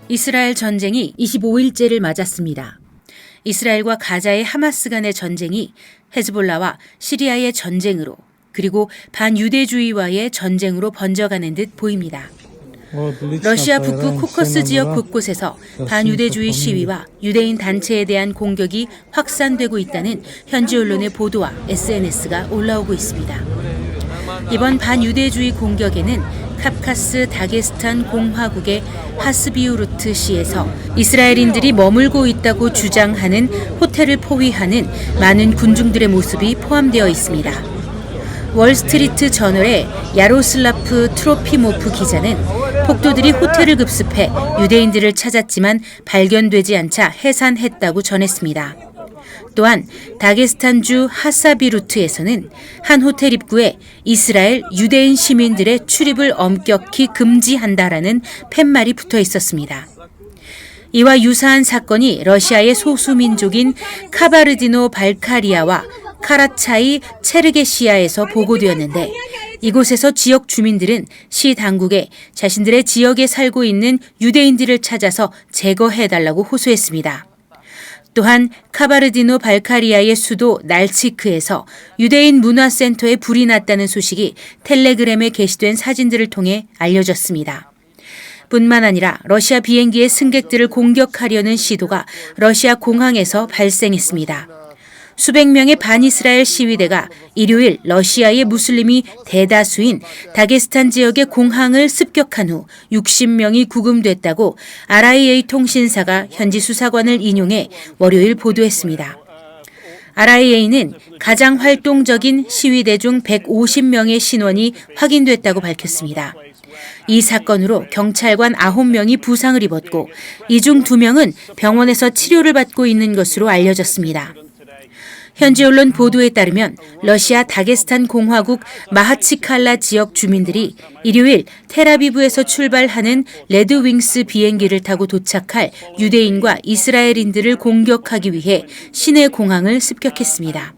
이스라엘 전쟁이 25일째를 맞았습니다. 이스라엘과 가자의 하마스 간의 전쟁이 헤즈볼라와 시리아의 전쟁으로 그리고 반유대주의와의 전쟁으로 번져가는 듯 보입니다. 러시아 북부 코커스 지역 곳곳에서 반유대주의 시위와 유대인 단체에 대한 공격이 확산되고 있다는 현지 언론의 보도와 SNS가 올라오고 있습니다. 이번 반유대주의 공격에는 카프카스 다게스탄 공화국의 하스비우르트 시에서 이스라엘인들이 머물고 있다고 주장하는 호텔을 포위하는 많은 군중들의 모습이 포함되어 있습니다. 월스트리트 저널의 야로슬라프 트로피모프 기자는 폭도들이 호텔을 급습해 유대인들을 찾았지만 발견되지 않자 해산했다고 전했습니다. 또한 다게스탄주 하사비루트에서는 한 호텔 입구에 이스라엘 유대인 시민들의 출입을 엄격히 금지한다라는 팻말이 붙어 있었습니다. 이와 유사한 사건이 러시아의 소수민족인 카바르디노 발카리아와 카라차이 체르게시아에서 보고되었는데 이곳에서 지역 주민들은 시 당국에 자신들의 지역에 살고 있는 유대인들을 찾아서 제거해달라고 호소했습니다. 또한 카바르디노 발카리아의 수도 날치크에서 유대인 문화센터에 불이 났다는 소식이 텔레그램에 게시된 사진들을 통해 알려졌습니다. 뿐만 아니라 러시아 비행기의 승객들을 공격하려는 시도가 러시아 공항에서 발생했습니다. 수백 명의 반이스라엘 시위대가 일요일 러시아의 무슬림이 대다수인 다게스탄 지역의 공항을 습격한 후 60명이 구금됐다고 RIA 통신사가 현지 수사관을 인용해 월요일 보도했습니다. RIA는 가장 활동적인 시위대 중 150명의 신원이 확인됐다고 밝혔습니다. 이 사건으로 경찰관 9명이 부상을 입었고 이 중 2명은 병원에서 치료를 받고 있는 것으로 알려졌습니다. 현지 언론 보도에 따르면 러시아 다게스탄 공화국 마하치칼라 지역 주민들이 일요일 텔아비브에서 출발하는 레드윙스 비행기를 타고 도착할 유대인과 이스라엘인들을 공격하기 위해 시내 공항을 습격했습니다.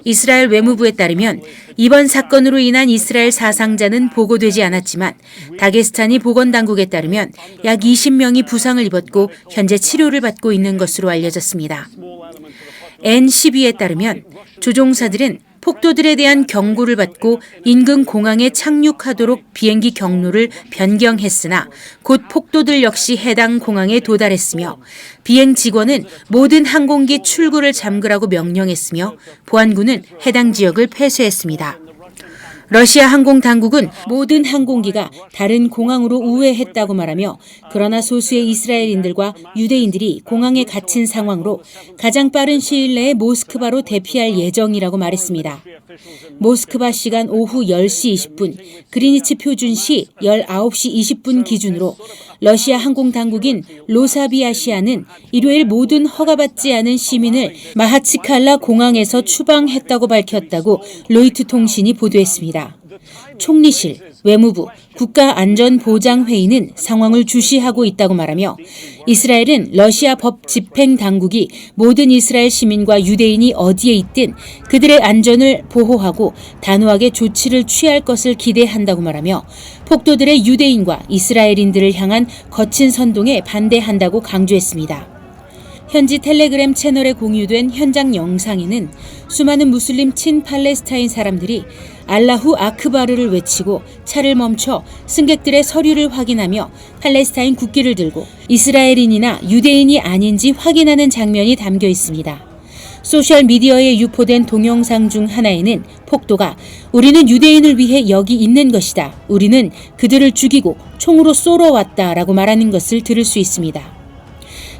이스라엘 외무부에 따르면 이번 사건으로 인한 이스라엘 사상자는 보고되지 않았지만 다게스탄이 보건당국에 따르면 약 20명이 부상을 입었고 현재 치료를 받고 있는 것으로 알려졌습니다. N12에 따르면 조종사들은 폭도들에 대한 경고를 받고 인근 공항에 착륙하도록 비행기 경로를 변경했으나 곧 폭도들 역시 해당 공항에 도달했으며 비행 직원은 모든 항공기 출구를 잠그라고 명령했으며 보안군은 해당 지역을 폐쇄했습니다. 러시아 항공당국은 모든 항공기가 다른 공항으로 우회했다고 말하며 그러나 소수의 이스라엘인들과 유대인들이 공항에 갇힌 상황으로 가장 빠른 시일 내에 모스크바로 대피할 예정이라고 말했습니다. 모스크바 시간 오후 10시 20분, 그리니치 표준시 19시 20분 기준으로 러시아 항공당국인 로사비아시아는 일요일 모든 허가받지 않은 시민을 마하치칼라 공항에서 추방했다고 밝혔다고 로이트 통신이 보도했습니다. 총리실, 외무부, 국가안전보장회의는 상황을 주시하고 있다고 말하며 이스라엘은 러시아 법 집행 당국이 모든 이스라엘 시민과 유대인이 어디에 있든 그들의 안전을 보호하고 단호하게 조치를 취할 것을 기대한다고 말하며 폭도들의 유대인과 이스라엘인들을 향한 거친 선동에 반대한다고 강조했습니다. 현지 텔레그램 채널에 공유된 현장 영상에는 수많은 무슬림 친팔레스타인 사람들이 알라후 아크바르를 외치고 차를 멈춰 승객들의 서류를 확인하며 팔레스타인 국기를 들고 이스라엘인이나 유대인이 아닌지 확인하는 장면이 담겨 있습니다. 소셜미디어에 유포된 동영상 중 하나에는 폭도가 우리는 유대인을 위해 여기 있는 것이다. 우리는 그들을 죽이고 총으로 쏘러왔다라고 말하는 것을 들을 수 있습니다.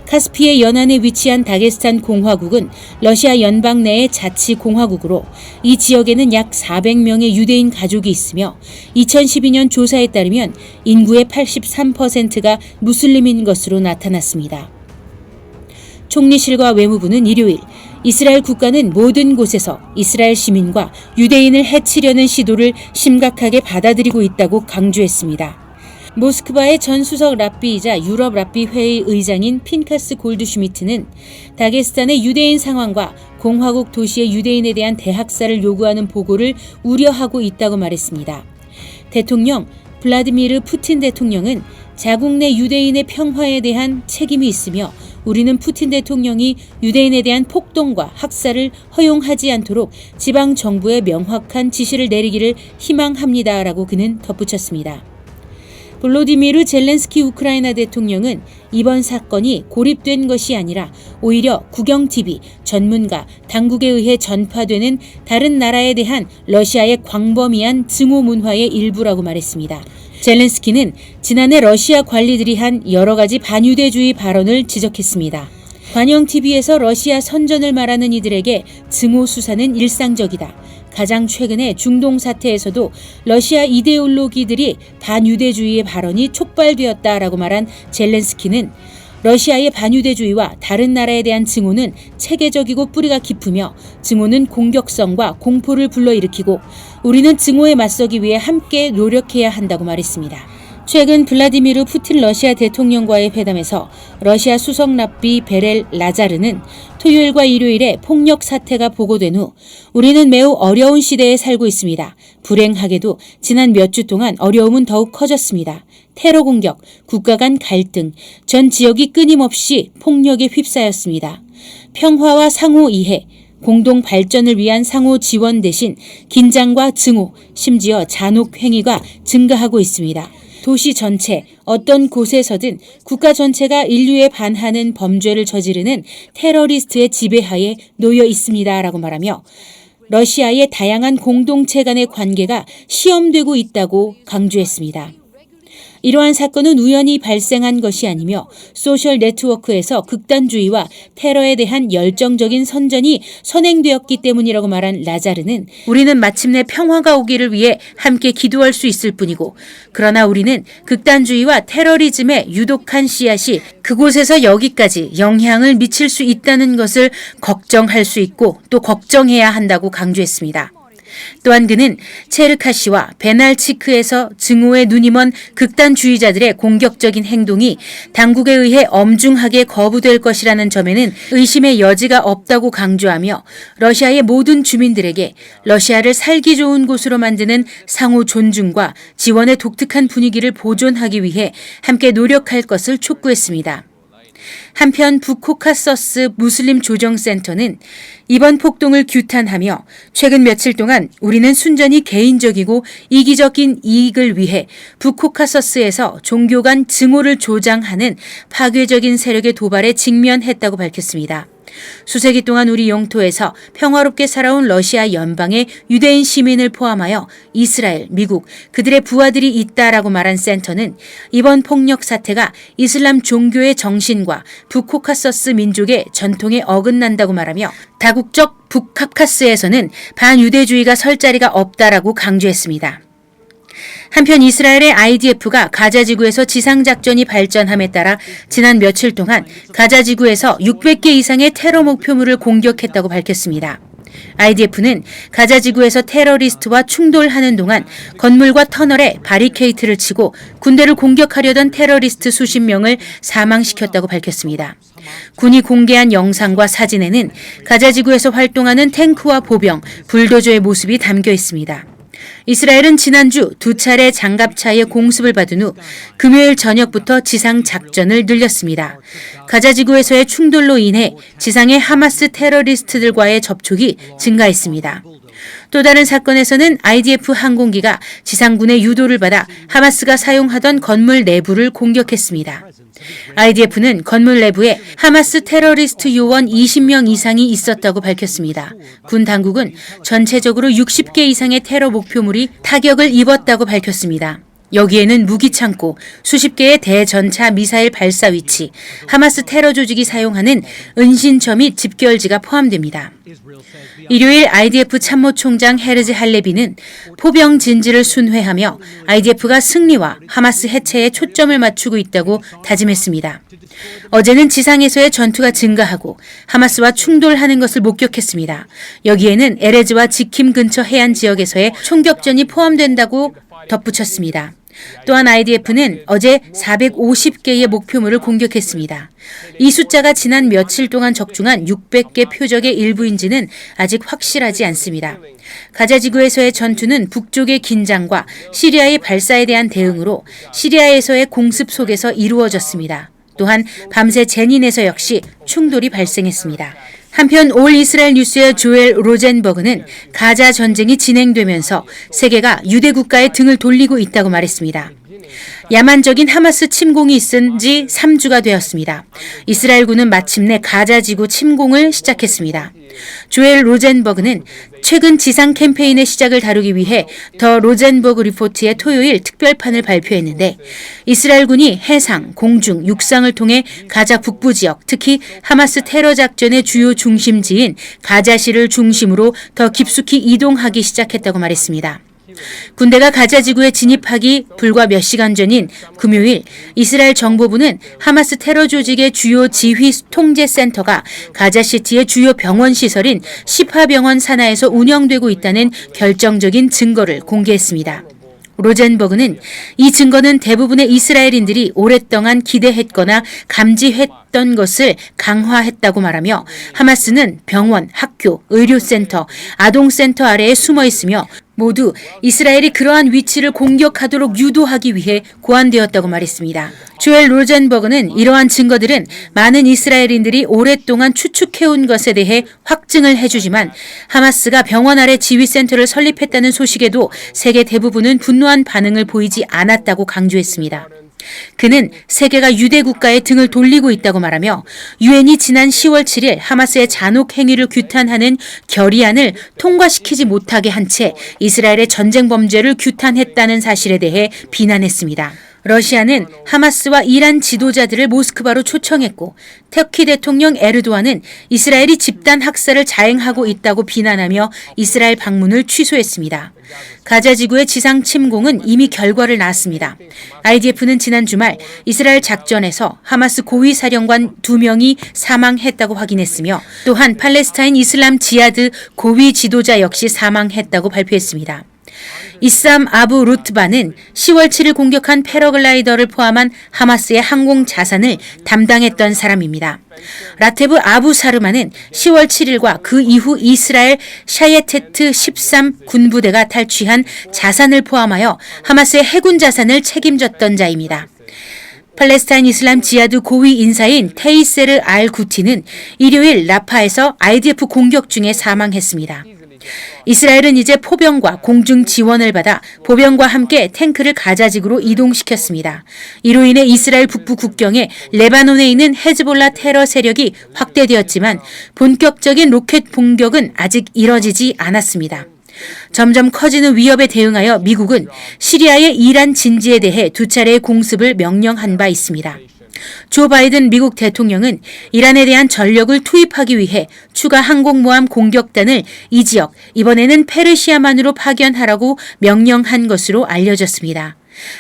카스피의 연안에 위치한 다게스탄 공화국은 러시아 연방 내의 자치공화국으로 이 지역에는 약 400명의 유대인 가족이 있으며 2012년 조사에 따르면 인구의 83%가 무슬림인 것으로 나타났습니다. 총리실과 외무부는 일요일 이스라엘 국가는 모든 곳에서 이스라엘 시민과 유대인을 해치려는 시도를 심각하게 받아들이고 있다고 강조했습니다. 모스크바의 전 수석 랍비이자 유럽 랍비 회의 의장인 핀카스 골드슈미트는 다게스탄의 유대인 상황과 공화국 도시의 유대인에 대한 대학살을 요구하는 보고를 우려하고 있다고 말했습니다. 대통령 블라디미르 푸틴 대통령은 자국 내 유대인의 평화에 대한 책임이 있으며 우리는 푸틴 대통령이 유대인에 대한 폭동과 학살을 허용하지 않도록 지방 정부에 명확한 지시를 내리기를 희망합니다라고 그는 덧붙였습니다. 볼로디미르 젤렌스키 우크라이나 대통령은 이번 사건이 고립된 것이 아니라 오히려 국영TV, 전문가, 당국에 의해 전파되는 다른 나라에 대한 러시아의 광범위한 증오 문화의 일부라고 말했습니다. 젤렌스키는 지난해 러시아 관리들이 한 여러 가지 반유대주의 발언을 지적했습니다. 관영TV에서 러시아 선전을 말하는 이들에게 증오 수사는 일상적이다. 가장 최근에 중동 사태에서도 러시아 이데올로기들이 반유대주의의 발언이 촉발되었다라고 말한 젤렌스키는 러시아의 반유대주의와 다른 나라에 대한 증오는 체계적이고 뿌리가 깊으며 증오는 공격성과 공포를 불러일으키고 우리는 증오에 맞서기 위해 함께 노력해야 한다고 말했습니다. 최근 블라디미르 푸틴 러시아 대통령과의 회담에서 러시아 수석 랍비 베렐 라자르는 토요일과 일요일에 폭력 사태가 보고된 후 우리는 매우 어려운 시대에 살고 있습니다. 불행하게도 지난 몇 주 동안 어려움은 더욱 커졌습니다. 테러 공격, 국가 간 갈등, 전 지역이 끊임없이 폭력에 휩싸였습니다. 평화와 상호 이해, 공동 발전을 위한 상호 지원 대신 긴장과 증오, 심지어 잔혹 행위가 증가하고 있습니다. 도시 전체, 어떤 곳에서든 국가 전체가 인류에 반하는 범죄를 저지르는 테러리스트의 지배하에 놓여 있습니다라고 말하며 러시아의 다양한 공동체 간의 관계가 시험되고 있다고 강조했습니다. 이러한 사건은 우연히 발생한 것이 아니며 소셜 네트워크에서 극단주의와 테러에 대한 열정적인 선전이 선행되었기 때문이라고 말한 라자르는 우리는 마침내 평화가 오기를 위해 함께 기도할 수 있을 뿐이고 그러나 우리는 극단주의와 테러리즘의 유독한 씨앗이 그곳에서 여기까지 영향을 미칠 수 있다는 것을 걱정할 수 있고 또 걱정해야 한다고 강조했습니다. 또한 그는 체르카시와 베날치크에서 증오에 눈이 먼 극단주의자들의 공격적인 행동이 당국에 의해 엄중하게 거부될 것이라는 점에는 의심의 여지가 없다고 강조하며 러시아의 모든 주민들에게 러시아를 살기 좋은 곳으로 만드는 상호 존중과 지원의 독특한 분위기를 보존하기 위해 함께 노력할 것을 촉구했습니다. 한편 북코카서스 무슬림 조정센터는 이번 폭동을 규탄하며 최근 며칠 동안 우리는 순전히 개인적이고 이기적인 이익을 위해 북코카서스에서 종교 간 증오를 조장하는 파괴적인 세력의 도발에 직면했다고 밝혔습니다. 수세기 동안 우리 영토에서 평화롭게 살아온 러시아 연방의 유대인 시민을 포함하여 이스라엘, 미국, 그들의 부하들이 있다라고 말한 센터는 이번 폭력 사태가 이슬람 종교의 정신과 북코카서스 민족의 전통에 어긋난다고 말하며 다국적 북카카스에서는 반유대주의가 설 자리가 없다라고 강조했습니다. 한편 이스라엘의 IDF가 가자지구에서 지상작전이 발전함에 따라 지난 며칠 동안 가자지구에서 600개 이상의 테러 목표물을 공격했다고 밝혔습니다. IDF는 가자지구에서 테러리스트와 충돌하는 동안 건물과 터널에 바리케이트를 치고 군대를 공격하려던 테러리스트 수십 명을 사망시켰다고 밝혔습니다. 군이 공개한 영상과 사진에는 가자지구에서 활동하는 탱크와 보병, 불도저의 모습이 담겨 있습니다. 이스라엘은 지난주 2차례 장갑차의 공습을 받은 후 금요일 저녁부터 지상 작전을 늘렸습니다. 가자지구에서의 충돌로 인해 지상의 하마스 테러리스트들과의 접촉이 증가했습니다. 또 다른 사건에서는 IDF 항공기가 지상군의 유도를 받아 하마스가 사용하던 건물 내부를 공격했습니다. IDF는 건물 내부에 하마스 테러리스트 요원 20명 이상이 있었다고 밝혔습니다. 군 당국은 전체적으로 60개 이상의 테러 목표물이 타격을 입었다고 밝혔습니다. 여기에는 무기창고, 수십 개의 대전차 미사일 발사 위치, 하마스 테러 조직이 사용하는 은신처 및 집결지가 포함됩니다. 일요일 IDF 참모총장 헤르즈 할레비는 포병 진지를 순회하며 IDF가 승리와 하마스 해체에 초점을 맞추고 있다고 다짐했습니다. 어제는 지상에서의 전투가 증가하고 하마스와 충돌하는 것을 목격했습니다. 여기에는 에레즈와 지킴 근처 해안 지역에서의 총격전이 포함된다고 덧붙였습니다. 또한 IDF는 어제 450개의 목표물을 공격했습니다. 이 숫자가 지난 며칠 동안 적중한 600개 표적의 일부인지는 아직 확실하지 않습니다. 가자 지구에서의 전투는 북쪽의 긴장과 시리아의 발사에 대한 대응으로 시리아에서의 공습 속에서 이루어졌습니다. 또한 밤새 제닌에서 역시 충돌이 발생했습니다. 한편 올 이스라엘 뉴스의 조엘 로젠버그는 가자 전쟁이 진행되면서 세계가 유대 국가의 등을 돌리고 있다고 말했습니다. 야만적인 하마스 침공이 있은 지 3주가 되었습니다. 이스라엘군은 마침내 가자 지구 침공을 시작했습니다. 조엘 로젠버그는 최근 지상 캠페인의 시작을 다루기 위해 더 로젠버그 리포트의 토요일 특별판을 발표했는데 이스라엘군이 해상, 공중, 육상을 통해 가자 북부 지역, 특히 하마스 테러 작전의 주요 중심지인 가자시를 중심으로 더 깊숙이 이동하기 시작했다고 말했습니다. 군대가 가자 지구에 진입하기 불과 몇 시간 전인 금요일 이스라엘 정보부는 하마스 테러 조직의 주요 지휘 통제 센터가 가자시티의 주요 병원 시설인 시파 병원 산하에서 운영되고 있다는 결정적인 증거를 공개했습니다. 로젠버그는 이 증거는 대부분의 이스라엘인들이 오랫동안 기대했거나 감지했던 것을 강화했다고 말하며 하마스는 병원, 학교, 의료센터, 아동센터 아래에 숨어 있으며 모두 이스라엘이 그러한 위치를 공격하도록 유도하기 위해 고안되었다고 말했습니다. 조엘 로젠버그는 이러한 증거들은 많은 이스라엘인들이 오랫동안 추측해온 것에 대해 확증을 해주지만 하마스가 병원 아래 지휘센터를 설립했다는 소식에도 세계 대부분은 분노한 반응을 보이지 않았다고 강조했습니다. 그는 세계가 유대 국가의 등을 돌리고 있다고 말하며 유엔이 지난 10월 7일 하마스의 잔혹 행위를 규탄하는 결의안을 통과시키지 못하게 한 채 이스라엘의 전쟁 범죄를 규탄했다는 사실에 대해 비난했습니다. 러시아는 하마스와 이란 지도자들을 모스크바로 초청했고 터키 대통령 에르도안은 이스라엘이 집단 학살을 자행하고 있다고 비난하며 이스라엘 방문을 취소했습니다. 가자 지구의 지상 침공은 이미 결과를 낳았습니다. IDF는 지난 주말 이스라엘 작전에서 하마스 고위 사령관 2명이 사망했다고 확인했으며 또한 팔레스타인 이슬람 지하드 고위 지도자 역시 사망했다고 발표했습니다. 이삼 아부 루트바는 10월 7일 공격한 패러글라이더를 포함한 하마스의 항공 자산을 담당했던 사람입니다. 라테브 아부 사르마는 10월 7일과 그 이후 이스라엘 샤예테트 13 군부대가 탈취한 자산을 포함하여 하마스의 해군 자산을 책임졌던 자입니다. 팔레스타인 이슬람 지하드 고위 인사인 테이세르 알 구티는 일요일 라파에서 IDF 공격 중에 사망했습니다. 이스라엘은 이제 포병과 공중 지원을 받아 보병과 함께 탱크를 가자 지구로 이동시켰습니다. 이로 인해 이스라엘 북부 국경에 레바논에 있는 헤즈볼라 테러 세력이 확대되었지만 본격적인 로켓 공격은 아직 이뤄지지 않았습니다. 점점 커지는 위협에 대응하여 미국은 시리아의 이란 진지에 대해 2차례의 공습을 명령한 바 있습니다. 조 바이든 미국 대통령은 이란에 대한 전력을 투입하기 위해 추가 항공모함 공격단을 이 지역, 이번에는 페르시아만으로 파견하라고 명령한 것으로 알려졌습니다.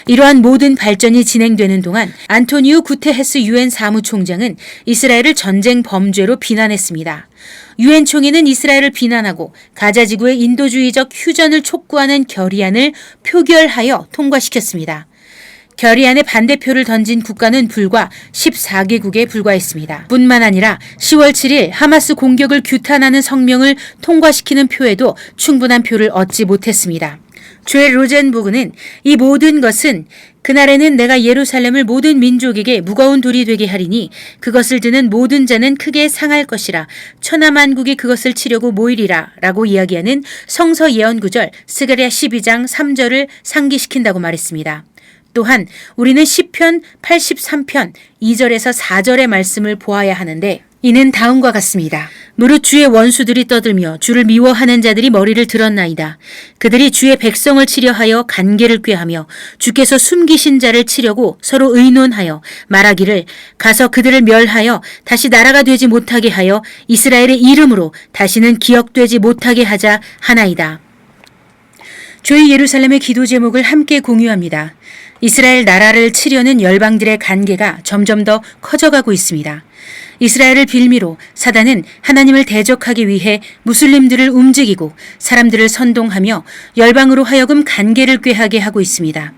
이러한 모든 발전이 진행되는 동안 안토니우 구테헤스 유엔 사무총장은 이스라엘을 전쟁 범죄로 비난했습니다. 유엔 총회는 이스라엘을 비난하고 가자 지구의 인도주의적 휴전을 촉구하는 결의안을 표결하여 통과시켰습니다. 결의안에 반대표를 던진 국가는 불과 14개국에 불과했습니다. 뿐만 아니라 10월 7일 하마스 공격을 규탄하는 성명을 통과시키는 표에도 충분한 표를 얻지 못했습니다. 조엘 로젠버그는 이 모든 것은 그날에는 내가 예루살렘을 모든 민족에게 무거운 돌이 되게 하리니 그것을 드는 모든 자는 크게 상할 것이라 천하만국이 그것을 치려고 모이리라 라고 이야기하는 성서 예언구절 스가랴 12장 3절을 상기시킨다고 말했습니다. 또한 우리는 시편 83편 2절에서 4절의 말씀을 보아야 하는데 이는 다음과 같습니다. 무릇 주의 원수들이 떠들며 주를 미워하는 자들이 머리를 들었나이다. 그들이 주의 백성을 치려 하여 간계를 꾀하며 주께서 숨기신 자를 치려고 서로 의논하여 말하기를 가서 그들을 멸하여 다시 나라가 되지 못하게 하여 이스라엘의 이름으로 다시는 기억되지 못하게 하자 하나이다. 조이 예루살렘의 기도 제목을 함께 공유합니다. 이스라엘 나라를 치려는 열방들의 간계가 점점 더 커져가고 있습니다. 이스라엘을 빌미로 사단은 하나님을 대적하기 위해 무슬림들을 움직이고 사람들을 선동하며 열방으로 하여금 간계를 꾀하게 하고 있습니다.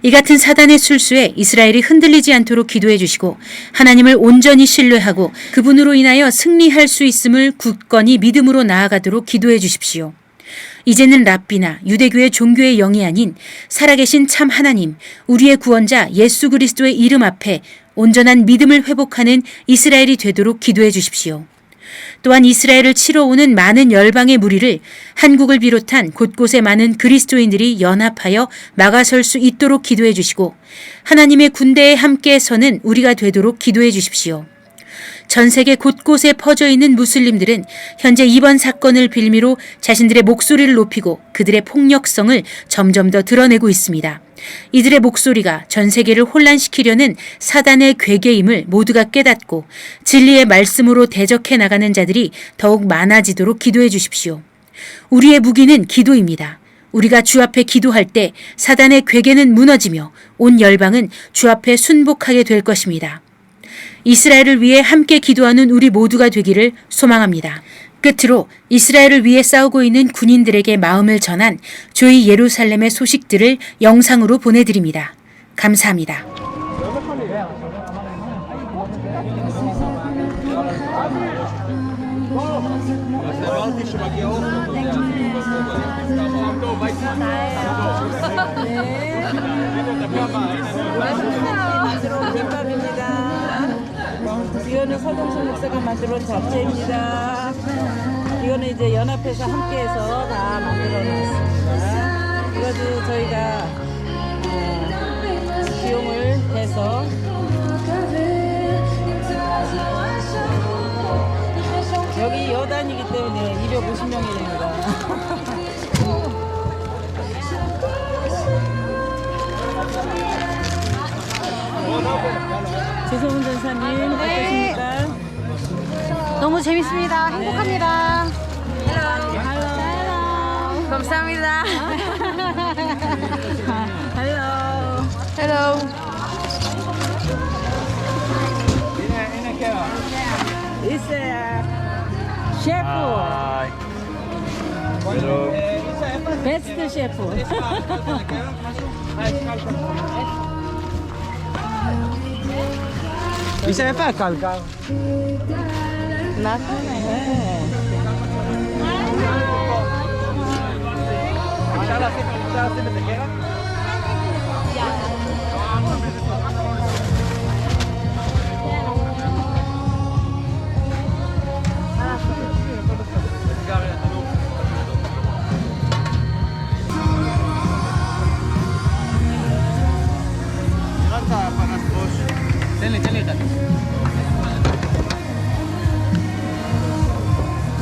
이 같은 사단의 술수에 이스라엘이 흔들리지 않도록 기도해 주시고 하나님을 온전히 신뢰하고 그분으로 인하여 승리할 수 있음을 굳건히 믿음으로 나아가도록 기도해 주십시오. 이제는 랍비나 유대교의 종교의 영이 아닌 살아계신 참 하나님, 우리의 구원자 예수 그리스도의 이름 앞에 온전한 믿음을 회복하는 이스라엘이 되도록 기도해 주십시오. 또한 이스라엘을 치러 오는 많은 열방의 무리를 한국을 비롯한 곳곳에 많은 그리스도인들이 연합하여 막아설 수 있도록 기도해 주시고 하나님의 군대에 함께 서는 우리가 되도록 기도해 주십시오. 전 세계 곳곳에 퍼져 있는 무슬림들은 현재 이번 사건을 빌미로 자신들의 목소리를 높이고 그들의 폭력성을 점점 더 드러내고 있습니다. 이들의 목소리가 전 세계를 혼란시키려는 사단의 괴계임을 모두가 깨닫고 진리의 말씀으로 대적해 나가는 자들이 더욱 많아지도록 기도해 주십시오. 우리의 무기는 기도입니다. 우리가 주 앞에 기도할 때 사단의 괴계는 무너지며 온 열방은 주 앞에 순복하게 될 것입니다. 이스라엘을 위해 함께 기도하는 우리 모두가 되기를 소망합니다. 끝으로 이스라엘을 위해 싸우고 있는 군인들에게 마음을 전한 조이 예루살렘의 소식들을 영상으로 보내드립니다. 감사합니다. 이거는 서동순 목사가 만들어온 잡채입니다. 이거는 이제 연합해서 함께해서 다 만들어놨습니다. 이것도 저희가 비용을 내서 여기 여단이기 때문에 250명이 됩니다. 조성훈 전사님 어떠십니까? 너무 재밌습니다. 행복합니다. 헬로. 감사합니다. 헬로. Hello. It's 셰프. 베스트 셰프. Il savait pas quelqu'un.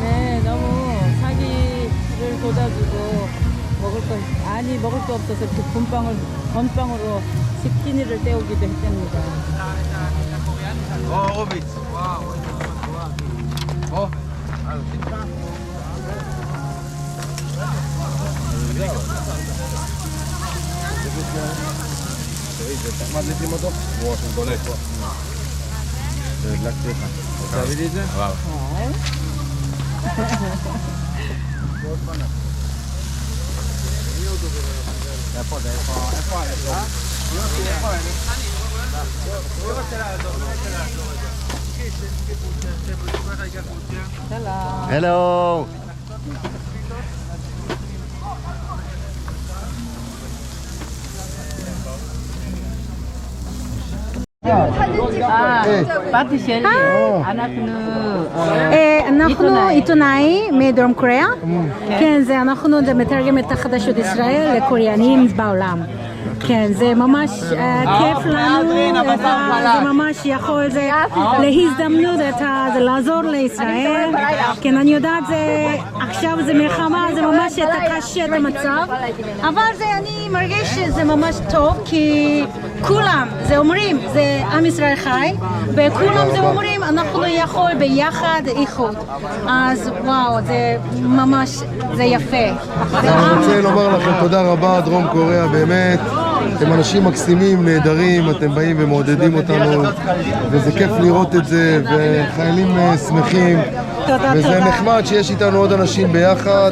네, 너무 사기를 돋아주고 먹을 거 없어서 이렇게 건빵으로 식기니를 때우기도 했답니다. Oh, Robit. Oh. Hello. 마트셜리 אנחנו אנחנו עיתונאי מדרום קוריאה. כן, אנחנו מתרגם את החדשות ישראל לקוריאנים בעולם. כן, זה ממש כיף לנו, זה ממש יכול להזדמנות, זה לעזור לישראל. כן, אני יודעת, עכשיו זה מלחמה, זה ממש קשה את המצב, אבל אני מרגיש שזה ממש טוב, כי כולם, זה אומרים, זה עם ישראל חי, וכולם זה אומרים, אנחנו יכול ביחד איחוד. אז וואו, זה ממש, זה יפה. אני רוצה לומר לכם תודה רבה, דרום קוריאה, באמת. אתם אנשים מקסימים, נהדרים, אתם באים ומעודדים אותנו וזה כיף לראות את זה, וחיילים שמחים תודה, וזה תודה. נחמד שיש איתנו עוד אנשים ביחד,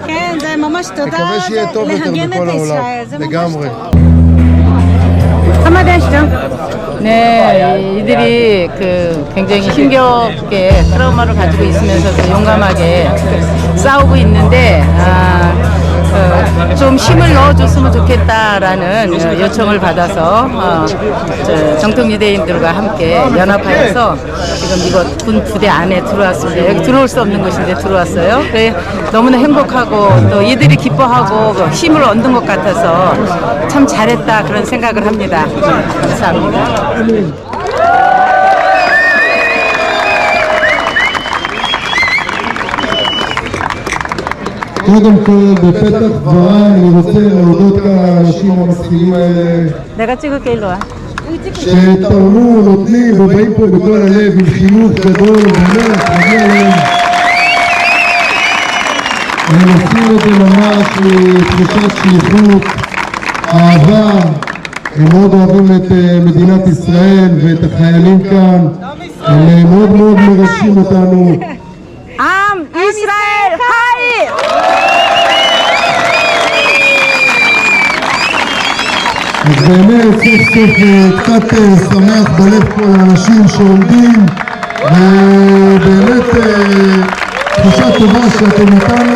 כן, זה ממש תודה. ונקווה שיהיה טוב יותר להגן בכל את העולם. ישראל, זה ממש לגמרי. טוב. 한마디 하시죠. 네, 이들이 그 굉장히 힘겹게 트라우마를 가지고 있으면서도 용감하게 싸우고 있는데 좀 힘을 넣어줬으면 좋겠다라는 요청을 받아서 정통 유대인들과 함께 연합하여서 지금 이곳 군 부대 안에 들어왔습니다. 여기 들어올 수 없는 곳인데 들어왔어요. 그래 너무나 행복하고 또 이들이 기뻐하고 힘을 얻는 것 같아서 참 잘했다 그런 생각을 합니다. 감사합니다. קודם כל, בפתח דבריי אני רוצה להודות כאן לאנשים המסכימים האלה 내가 찍을게 일로 와. שתרמו, נותנים ובאים פה בכל הלב עם חיוך גדול, באמת, מגיע להם. הם עושים את זה ממש מתחושת שליחות, אהבה, הם מאוד אוהבים את מדינת ישראל ואת החיילים כאן, הם מאוד מאוד מרגשים אותנו. עם ישראל חי! אז באמת סוף סוף קצת שמח בלב פה לאנשים שעומדים ובאמת תחושה טובה שאתם איתנו.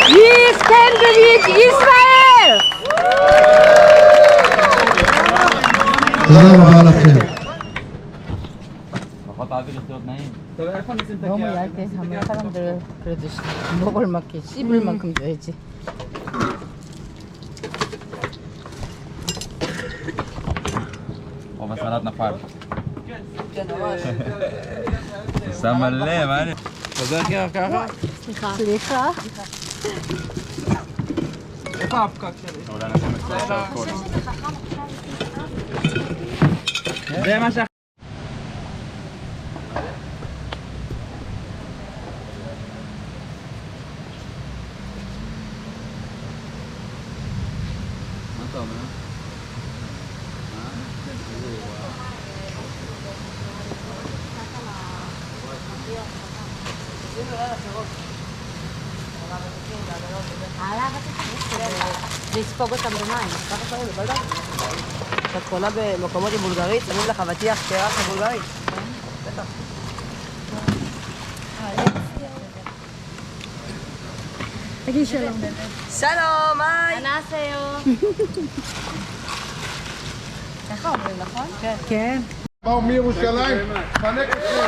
We stand with Israel! תודה רבה לכם. 너무 얇게 하면 사람들 그래도 먹을 만큼 씹을 만큼 줘야지. רוב הסלט נפל. שם מלא, מה אני... חוזר ככה? סליחה. איפה האבקק שלי? אולי נשים את זה עכשיו כל. זה מה ש... מה אתה אומר? לספוג אותם במים. את קונה במקומות עם בולגרית, שמים לך אבטיח קרח בבולגרית. בטח. תגיד שלום. שלום, היי. 안녕하세요. ככה אומרים, נכון? כן. באו מירושלים, פנק אתכם.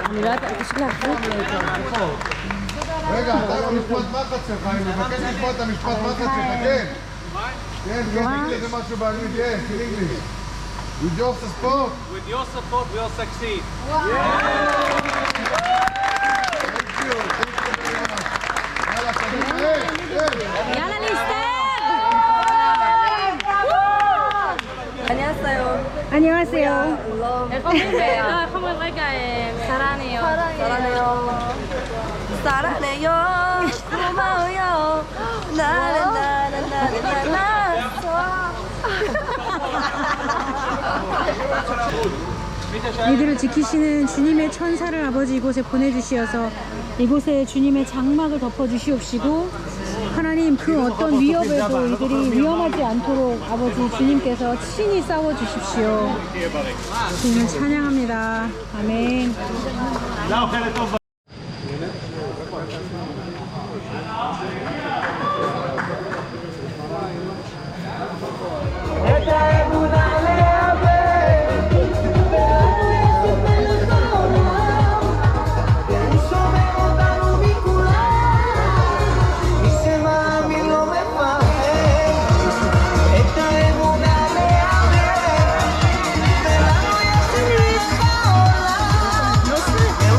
אני לא יודעת, פשוט להחזיק לי אותו. רגע, אתה לא משפט מחץ שלך, אני מבקש לשמוע את המשפט מחץ שלך, כן? כן, כן, תגיד לזה משהו באנגלית, כן, in English. With your support. With your support, we'll succeed. Thank you. Thank you very much. יאללה, קדימה, יאללה להסתער! 안녕하세요. 안녕하세요. איך אומרים רגע, 사랑해요. 사랑해요. 고마워요. 나나나나나나나. 이들을 지키시는 주님의 천사를 아버지 이곳에 보내주시어서 이곳에 주님의 장막을 덮어주시옵시고 하나님 그 어떤 위협에도 이들이 위험하지 않도록 아버지 주님께서 친히 싸워주십시오. 주님을 찬양합니다. 아멘.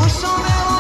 הוא שומר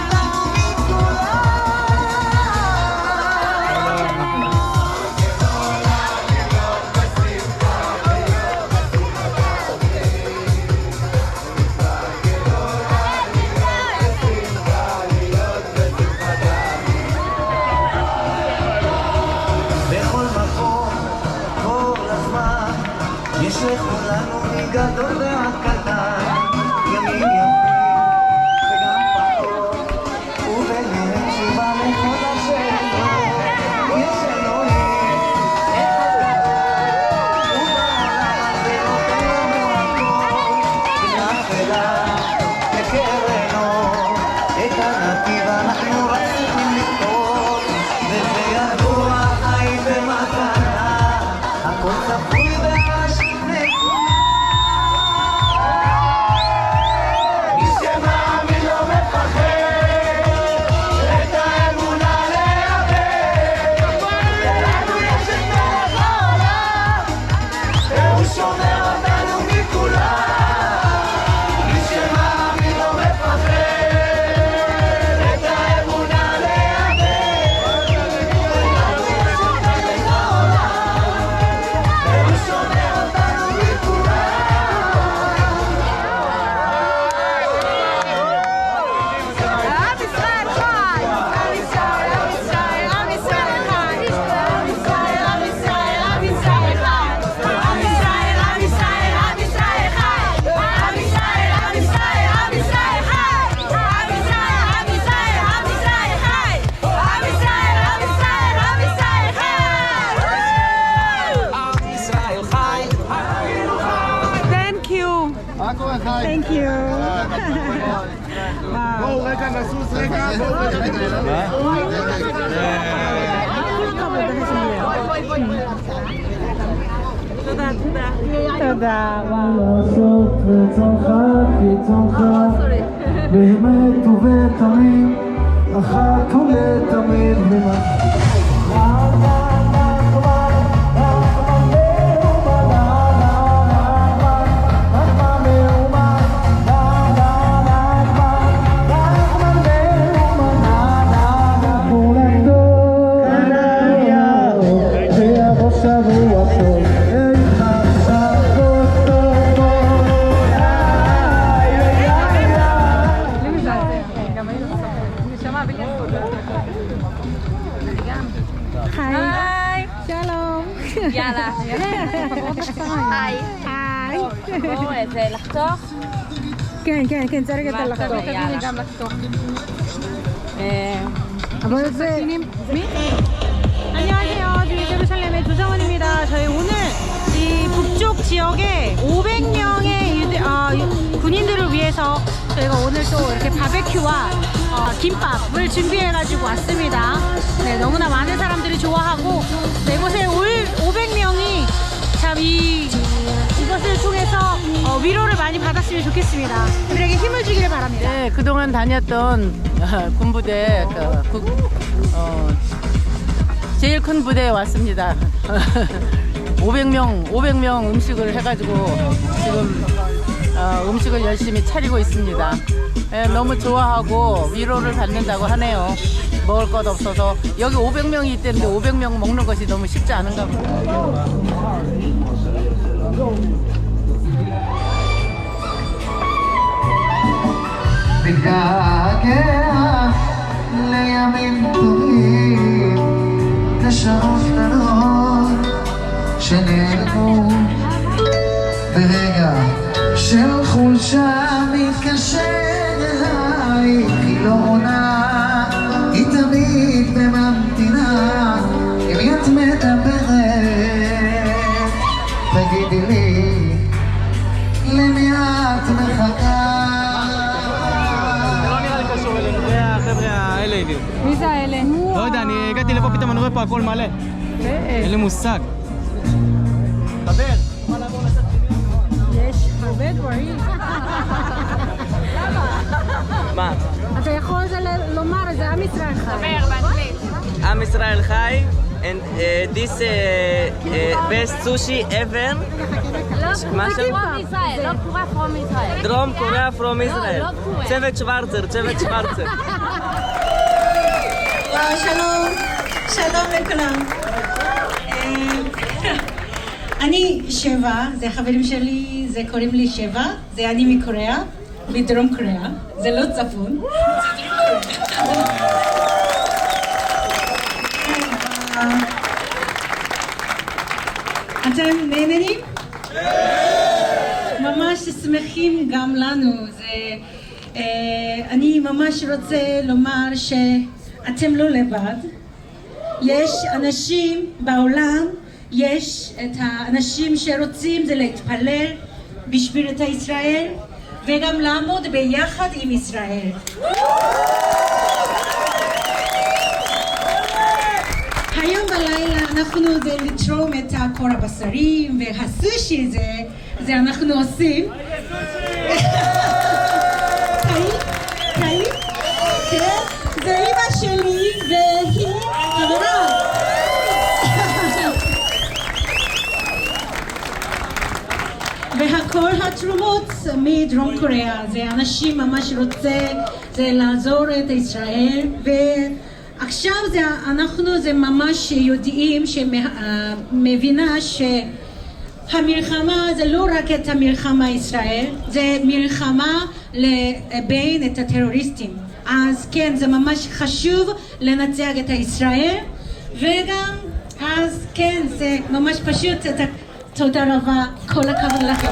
Thank you. בואו רגע נזוז רגע, בואו רגע. תודה. לעשות רצונך כרצונך באמת ובתמים אחת ולתמיד היי. שלום. יאללה. היי. היי. בואו, זה לחתוך? כן, צריך את הלחתוך. תביאי גם לחתוך. אבל זה... 안녕하세요. 예루살렘의 조정원입니다. 저희 오늘 이 북쪽 지역에 500명의 군인들을 위해서 저희가 오늘 또 이렇게 바베큐와 김밥을 준비해가지고 왔습니다. 네, 너무나 많은 사람들이 좋아하고 네, 이곳에 올 500명이 참 이것을 통해서 위로를 많이 받았으면 좋겠습니다. 그들에게 힘을 주기를 바랍니다. 네, 그동안 다녔던 군부대 제일 큰 부대에 왔습니다. 500명 음식을 해가지고 지금 음식을 열심히 차리고 있습니다. 네, 너무 좋아하고 위로를 받는다고 하네요. 먹을 것 없어서 여기 500명이 있다는데 500명 먹는 것이 너무 쉽지 않은가 봅니다. מתגעגע לימים טובים לשעות קטנות שנעלמו ברגע של חולשה מתקשר אליי כי לא עונה היא תמיד בממתינה אם את מדברת תגידי לי למי את מחכה החבר'ה האלה הביאו. מי זה האלה? לא יודע, אני הגעתי לפה פתאום, אני רואה פה הכל מלא. אין לי מושג. חבר. יש הרבה דברים. מה? אתה יכול לומר את זה, עם ישראל חי. עם ישראל חי, and this best sushi ever. מה שם? פרום ישראל, לא קורה פרום ישראל. דרום קוריאה from Israel. לא קוריאה. צוות שוורצר. שלום לכולם. אני שבע, זה חברים שלי, זה קוראים לי שבע, זה אני מקוריאה, מדרום קוריאה, זה לא צפון, זה דרום קוריאה. אתם נהנים? ממש שמחים גם לנו. אני ממש רוצה לומר שאתם לא לבד. יש אנשים בעולם, יש את האנשים שרוצים זה להתפלל בשביל את ישראל וגם לעמוד ביחד עם ישראל. היום בלילה אנחנו זה לתרום את הקור הבשרים והסושי זה אנחנו עושים. זה אמא שלי והיא חברה. והכל התרומות מדרום קוריאה, זה אנשים ממש רוצה לעזור את ישראל, ועכשיו אנחנו זה ממש יודעים שמבינה שהמלחמה זה לא רק את המלחמה ישראל, זה מלחמה בין את הטרוריסטים. אז כן, זה ממש חשוב לנצח את ישראל, וגם אז כן, זה ממש פשוט. תודה רבה, כל הכבוד לכם.